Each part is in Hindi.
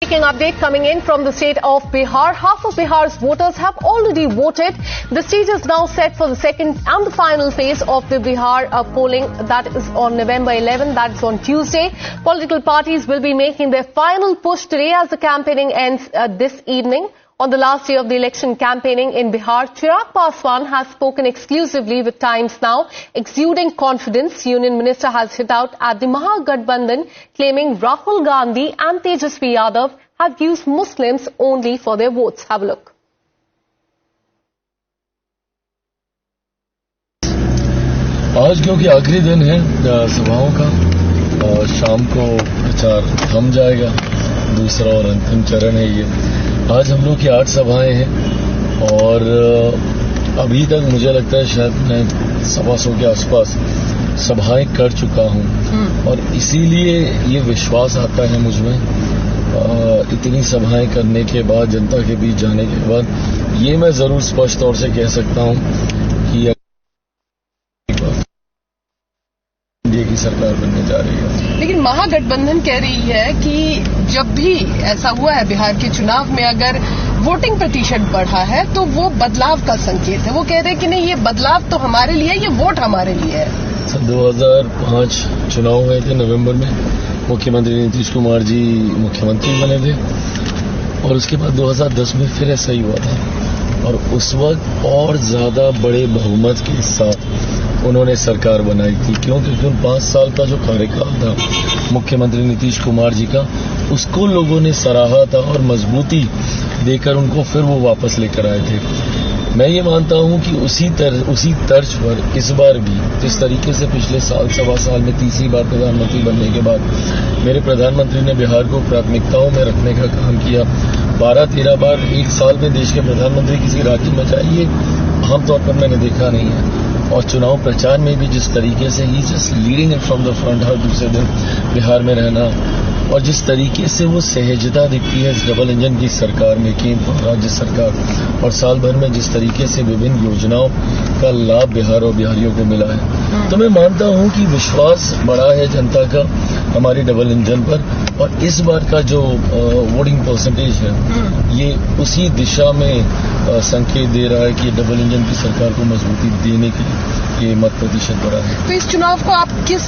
Breaking update coming in from the state of Bihar. Half of Bihar's voters have already voted. The stage is now set for the second and the final phase of the Bihar polling. That is on November 11. That is on Tuesday. Political parties will be making their final push today as the campaigning ends this evening. On the last day of the election campaigning in Bihar, Chirag Paswan has spoken exclusively with Times Now, exuding confidence. Union Minister has hit out at the Mahagathbandhan, claiming Rahul Gandhi and Tejasvi Yadav have used Muslims only for their votes. Have a look. आज क्योंकि आखिरी दिन है सभाओं का और शाम को प्रचार थम जाएगा, दूसरा और अंतिम चरण है ये। आज हम लोग की 8 सभाएं हैं और अभी तक मुझे लगता है शायद मैं 125 के आसपास सभाएं कर चुका हूं और इसीलिए ये विश्वास आता है मुझमें। इतनी सभाएं करने के बाद, जनता के बीच जाने के बाद, ये मैं जरूर स्पष्ट तौर से कह सकता हूं कि एनडीए की सरकार बनने जा रही है। लेकिन महागठबंधन कह रही है कि जब भी ऐसा हुआ है बिहार के चुनाव में, अगर वोटिंग प्रतिशत बढ़ा है तो वो बदलाव का संकेत है। वो कह रहे हैं कि नहीं, ये बदलाव तो हमारे लिए, ये वोट हमारे लिए है। 2005 चुनाव हुए थे नवंबर में, मुख्यमंत्री नीतीश कुमार जी मुख्यमंत्री बने थे और उसके बाद 2010 में फिर ऐसा ही हुआ था और उस वक्त और ज्यादा बड़े बहुमत के साथ उन्होंने सरकार बनाई थी। क्यों? क्योंकि उन 5 साल का जो कार्यकाल था मुख्यमंत्री नीतीश कुमार जी का, उसको लोगों ने सराहा था और मजबूती देकर उनको फिर वो वापस लेकर आए थे। मैं ये मानता हूं कि उसी तर्ज पर इस बार भी जिस तरीके से पिछले साल, 1.25 साल में तीसरी बार प्रधानमंत्री बनने के बाद मेरे प्रधानमंत्री ने बिहार को प्राथमिकताओं में रखने का काम किया। 12-13 बार एक साल में देश के प्रधानमंत्री किसी राज्य में जाइए, आमतौर पर मैंने देखा नहीं है। और चुनाव प्रचार में भी जिस तरीके से ही just leading in from the front, हर दूसरे दिन बिहार में रहना और जिस तरीके से वो सहजता दिखती है इस डबल इंजन की सरकार में, केंद्र और राज्य सरकार, और साल भर में जिस तरीके से विभिन्न योजनाओं का लाभ बिहार और बिहारियों को मिला है, तो मैं मानता हूं कि विश्वास बढ़ा है जनता का हमारी डबल इंजन पर और इस बार का जो वोटिंग परसेंटेज है ये उसी दिशा में संकेत दे रहा है कि डबल इंजन की सरकार को मजबूती देने के लिए ये मत प्रतिशत बढ़ा है। तो इस चुनाव को आप किस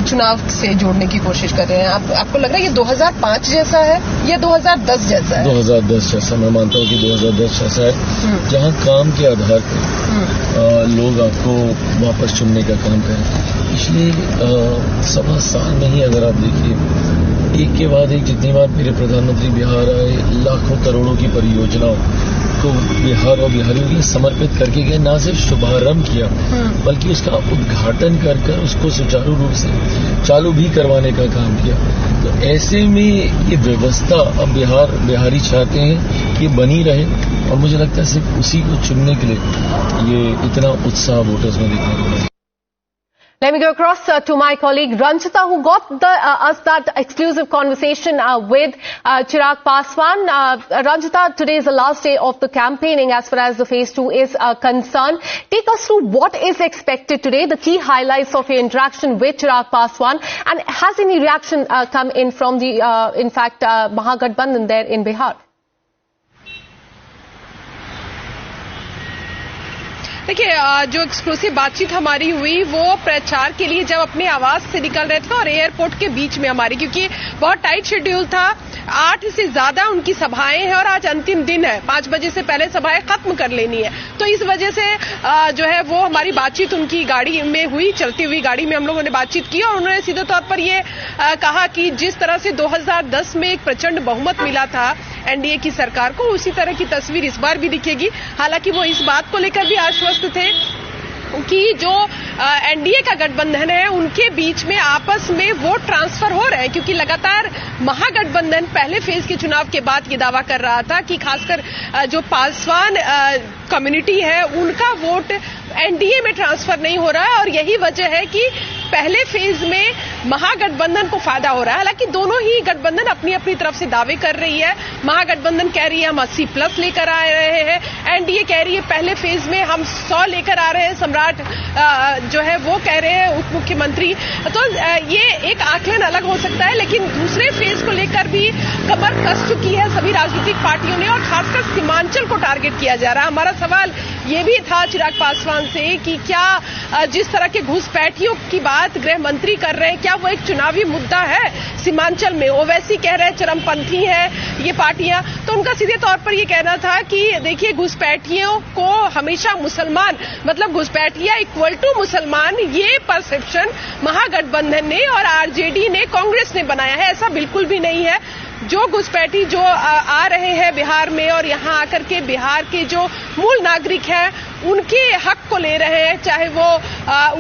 चुनाव से जोड़ने की कोशिश कर रहे हैं? आपको लग रहा है ये 2005 जैसा है या 2010 जैसा है? 2010 जैसा मैं मानता हूँ कि 2010 जैसा है, जहाँ काम के आधार पर लोग आपको वापस चुनने का काम करें। पिछले 1.25 साल में ही अगर आप देखिए, एक के बाद एक जितनी बार मेरे प्रधानमंत्री बिहार आए, लाखों करोड़ों की परियोजनाओं को बिहार और बिहारियों के लिए समर्पित करके गए, न सिर्फ शुभारंभ किया बल्कि उसका उद्घाटन कर उसको सुचारू रूप से चालू भी करवाने का काम किया। तो ऐसे में ये व्यवस्था अब बिहारी चाहते हैं कि बनी रहे और मुझे लगता है सिर्फ उसी को चुनने के लिए ये इतना उत्साह वोटर्स में दिखने को मिला। Let me go across to my colleague Ranjita, who got us that exclusive conversation with Chirag Paswan. Ranjita, today is the last day of the campaigning as far as the phase 2 is concerned. Take us through what is expected today, the key highlights of your interaction with Chirag Paswan, and has any reaction come in from the, Mahagathbandhan there in Bihar? देखिए, जो एक्सक्लूसिव बातचीत हमारी हुई वो प्रचार के लिए जब अपने आवास से निकल रहे थे और एयरपोर्ट के बीच में हमारी, क्योंकि बहुत टाइट शेड्यूल था, 8 से ज्यादा उनकी सभाएं हैं और आज अंतिम दिन है, 5 बजे से पहले सभाएं खत्म कर लेनी है। तो इस वजह से जो है वो हमारी बातचीत उनकी गाड़ी में हुई, चलती हुई गाड़ी में हम लोगों ने बातचीत की और उन्होंने सीधे तौर पर ये कहा कि जिस तरह से 2010 में एक प्रचंड बहुमत मिला था एनडीए की सरकार को, उसी तरह की तस्वीर इस बार भी दिखेगी। हालांकि वो इस बात को लेकर भी आश्वस्त थे कि जो एनडीए का गठबंधन है उनके बीच में आपस में वोट ट्रांसफर हो रहे हैं, क्योंकि लगातार महागठबंधन पहले फेज के चुनाव के बाद ये दावा कर रहा था कि खासकर जो पासवान कम्युनिटी है उनका वोट एनडीए में ट्रांसफर नहीं हो रहा है और यही वजह है कि पहले फेज में महागठबंधन को फायदा हो रहा है। हालांकि दोनों ही गठबंधन अपनी अपनी तरफ से दावे कर रही है। महागठबंधन कह रही है हम 80+ लेकर आ रहे हैं, एनडीए कह रही है पहले फेज में हम 100 लेकर आ रहे हैं, सम्राट जो है वो कह रहे हैं उप मुख्यमंत्री। तो ये एक आकलन अलग हो सकता है, लेकिन दूसरे फेज को लेकर भी कमर कस चुकी है सभी राजनीतिक पार्टियों ने, और खासकर सीमांचल को टारगेट किया जा रहा है। हमारा सवाल ये भी था चिराग पासवान से कि क्या जिस तरह के घुसपैठियों की बात गृह मंत्री कर रहे हैं, क्या वो एक चुनावी मुद्दा है सीमांचल में? ओवैसी कह रहे हैं चरमपंथी है ये पार्टियां, तो उनका सीधे तौर पर ये कहना था कि देखिए घुसपैठियों को हमेशा मुसलमान, मतलब घुसपैठिया इक्वल टू मुसलमान, ये परसेप्शन महागठबंधन ने और आरजेडी ने, कांग्रेस ने बनाया है। ऐसा बिल्कुल भी नहीं है। जो घुसपैठी जो आ रहे हैं बिहार में और यहां आकर के बिहार के जो मूल नागरिक हैं उनके हक को ले रहे हैं, चाहे वो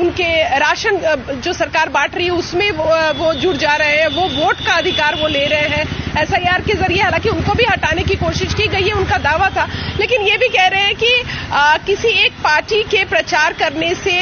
उनके राशन जो सरकार बांट रही है उसमें वो जुड़ जा रहे हैं, वो वोट का अधिकार वो ले रहे हैं एसआईआर के जरिए। हालांकि उनको भी हटाने की कोशिश की गई है, उनका दावा था, लेकिन ये भी कह रहे हैं कि किसी एक पार्टी के प्रचार करने से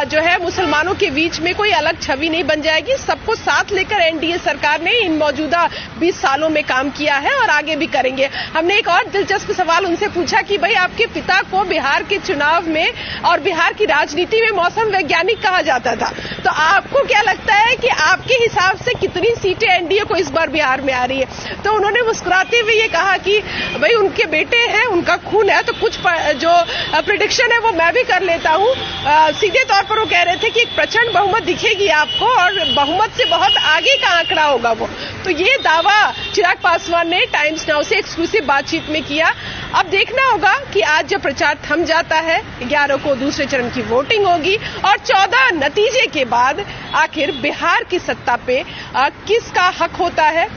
जो है मुसलमानों के बीच में कोई अलग छवि नहीं बन जाएगी। सबको साथ लेकर एनडीए सरकार ने इन मौजूदा 20 सालों में काम किया है और आगे भी करेंगे। हमने एक और दिलचस्प सवाल उनसे पूछा कि भाई आपके पिता को बिहार के चुनाव में और बिहार की राजनीति में मौसम वैज्ञानिक कहा जाता था, तो आपको क्या लगता है कि आपके हिसाब से कितनी सीटें एनडीए को इस बार बिहार में आ रही है? तो उन्होंने मुस्कुराते हुए ये कहा कि भाई उनके बेटे हैं, उनका खून है, तो कुछ जो प्रेडिक्शन है वो मैं भी कर लेता हूं। सीधे तौर पर वो कह रहे थे कि एक प्रचंड बहुमत दिखेगी आपको और बहुमत से बहुत आगे का आंकड़ा होगा वो। तो ये दावा चिराग पासवान ने टाइम्स नाउ से एक्सक्लूसिव बातचीत में किया। अब देखना होगा कि आज जब प्रचार थम जाता है, 11 को दूसरे चरण की वोटिंग होगी और 14 नतीजे के बाद आखिर बिहार की सत्ता पे किसका हक होता है,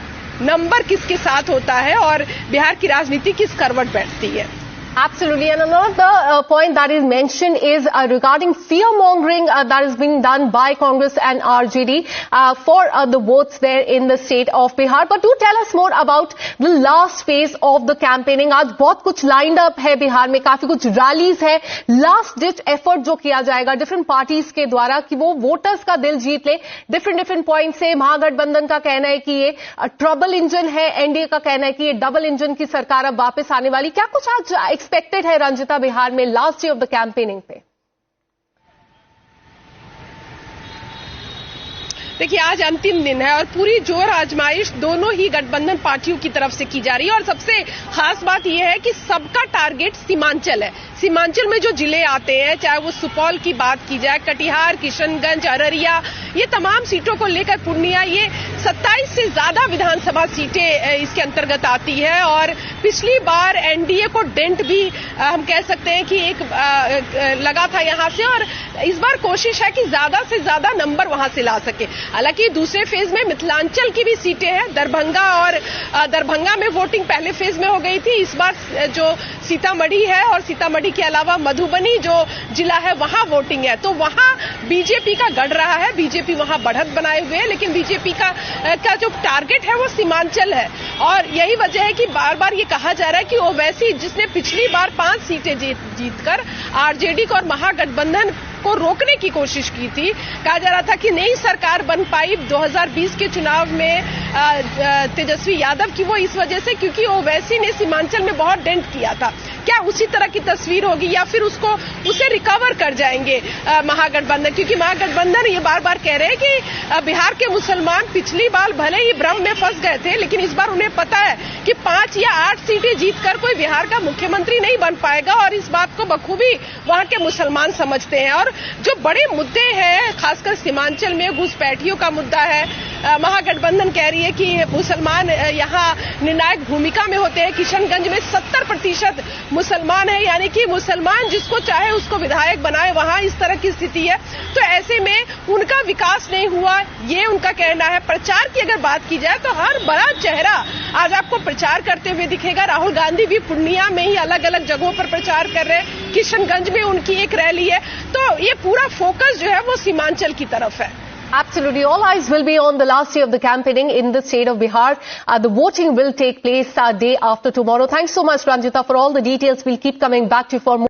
नंबर किसके साथ होता है और बिहार की राजनीति किस करवट बैठती है। Absolutely. And another point that is mentioned is regarding fear-mongering that is being done by Congress and RJD for the votes there in the state of Bihar. But do tell us more about the last phase of the campaigning. आज बहुत कुछ lined up है बिहार में, काफी कुछ rallies है, last ditch effort जो किया जाएगा different parties के द्वारा कि वो voters का दिल जीत ले। different points से महागठबंधन का कहना है कि ये ट्रबल इंजन है, एनडीए का कहना है कि ये डबल इंजन की सरकार अब वापस आने वाली। क्या कुछ आज एक्सपेक्टेड है रंजिता बिहार में last day of the campaigning पे? देखिए आज अंतिम दिन है और पूरी जोर आजमाइश दोनों ही गठबंधन पार्टियों की तरफ से की जा रही है और सबसे खास बात यह है कि सबका टारगेट सीमांचल है। सीमांचल में जो जिले आते हैं, चाहे वो सुपौल की बात की जाए, कटिहार, किशनगंज, अररिया, ये तमाम सीटों को लेकर पूर्णिया, ये 27 से ज्यादा विधानसभा सीटें इसके अंतर्गत आती है और पिछली बार एनडीए को डेंट भी हम कह सकते हैं कि एक लगा था यहां से और इस बार कोशिश है कि ज्यादा से ज्यादा नंबर वहां से ला सके। हालांकि दूसरे फेज में मिथिलांचल की भी सीटें हैं, दरभंगा और दरभंगा में वोटिंग पहले फेज में हो गई थी। इस बार जो सीतामढ़ी है और सीतामढ़ी के अलावा मधुबनी जो जिला है वहां वोटिंग है, तो वहां बीजेपी का गढ़ रहा है, बीजेपी वहां बढ़त बनाए हुए है, लेकिन बीजेपी का जो टारगेट है वो सीमांचल है और यही वजह है कि बार बार ये कहा जा रहा है कि ओवैसी जिसने पिछली बार 5 सीटें जीतकर आरजेडी को और महागठबंधन को रोकने की कोशिश की थी, कहा जा रहा था कि नई सरकार बन पाई 2020 के चुनाव में तेजस्वी यादव की, वो इस वजह से क्योंकि ओवैसी ने सीमांचल में बहुत डेंट किया था। क्या उसी तरह की तस्वीर होगी या फिर उसे रिकवर कर जाएंगे महागठबंधन? क्योंकि महागठबंधन ये बार बार कह रहे हैं कि बिहार के मुसलमान पिछली बार भले ही भ्रम में फंस गए थे, लेकिन इस बार उन्हें पता है कि 5 या 8 सीटें जीतकर कोई बिहार का मुख्यमंत्री नहीं बन पाएगा और इस बात को बखूबी वहां के मुसलमान समझते हैं। और जो बड़े मुद्दे हैं, खासकर सीमांचल में घुसपैठियों का मुद्दा है, महागठबंधन कह रही है कि मुसलमान यहाँ निर्णायक भूमिका में होते हैं। किशनगंज में 70% मुसलमान है, यानी कि मुसलमान जिसको चाहे उसको विधायक बनाए, वहां इस तरह की स्थिति है। तो ऐसे में उनका विकास नहीं हुआ, ये उनका कहना है। प्रचार की अगर बात की जाए तो हर बड़ा चेहरा आज आपको प्रचार करते हुए दिखेगा। राहुल गांधी भी पूर्णिया में ही अलग अलग जगहों पर प्रचार कर रहे हैं, किशनगंज में उनकी एक रैली है। तो ये पूरा फोकस जो है वो सीमांचल की तरफ है। Absolutely. All eyes will be on the last day of the campaigning in the state of Bihar. The voting will take place day after tomorrow. Thanks so much, Ranjita, for all the details. We'll keep coming back to you for more.